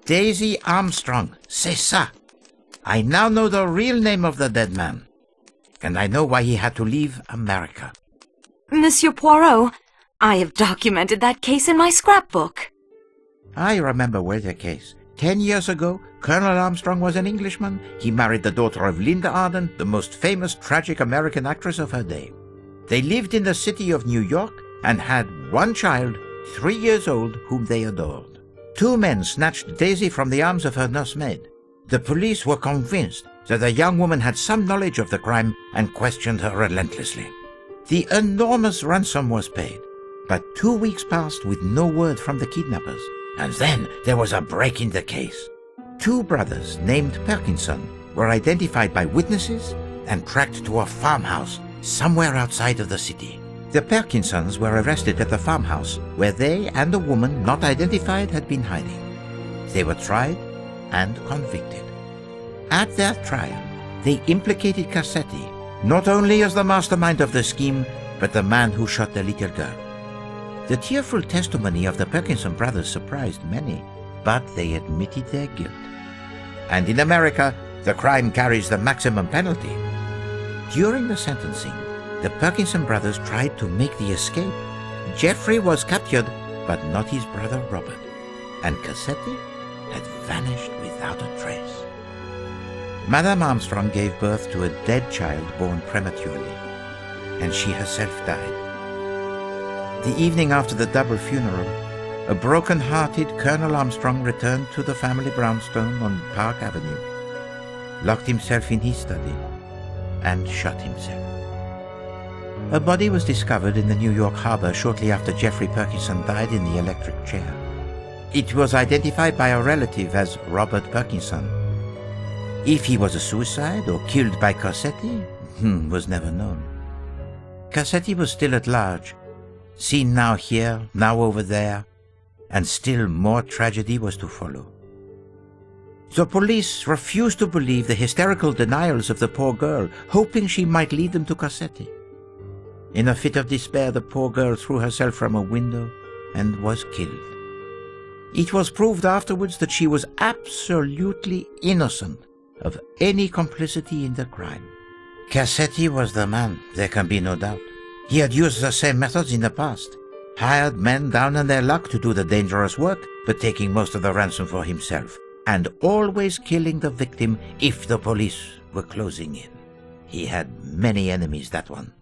Daisy Armstrong, c'est ça. I now know the real name of the dead man. And I know why he had to leave America. Monsieur Poirot, I have documented that case in my scrapbook. I remember well the case. 10 years ago, Colonel Armstrong was an Englishman. He married the daughter of Linda Arden, the most famous tragic American actress of her day. They lived in the city of New York and had one child, 3 years old, whom they adored. 2 men snatched Daisy from the arms of her nursemaid. The police were convinced that the young woman had some knowledge of the crime and questioned her relentlessly. The enormous ransom was paid, but 2 weeks passed with no word from the kidnappers. And then there was a break in the case. 2 brothers named Perkinson were identified by witnesses and tracked to a farmhouse somewhere outside of the city. The Perkinsons were arrested at the farmhouse where they and a woman not identified had been hiding. They were tried and convicted. At their trial, they implicated Cassetti not only as the mastermind of the scheme, but the man who shot the little girl. The tearful testimony of the Perkinson brothers surprised many, but they admitted their guilt. And in America, the crime carries the maximum penalty. During the sentencing, the Perkinson brothers tried to make the escape. Jeffrey was captured, but not his brother Robert, and Cassetti had vanished without a trace. Madame Armstrong gave birth to a dead child born prematurely, and she herself died. The evening after the double funeral, a broken-hearted Colonel Armstrong returned to the family brownstone on Park Avenue, locked himself in his study, and shot himself. A body was discovered in the New York harbor shortly after Jeffrey Perkinson died in the electric chair. It was identified by a relative as Robert Perkinson. If he was a suicide or killed by Cassetti was never known. Cassetti was still at large, seen now here, now over there, and still more tragedy was to follow. The police refused to believe the hysterical denials of the poor girl, hoping she might lead them to Cassetti. In a fit of despair, the poor girl threw herself from a window and was killed. It was proved afterwards that she was absolutely innocent of any complicity in the crime. Cassetti was the man, there can be no doubt. He had used the same methods in the past, hired men down on their luck to do the dangerous work, but taking most of the ransom for himself, and always killing the victim if the police were closing in. He had many enemies, that one.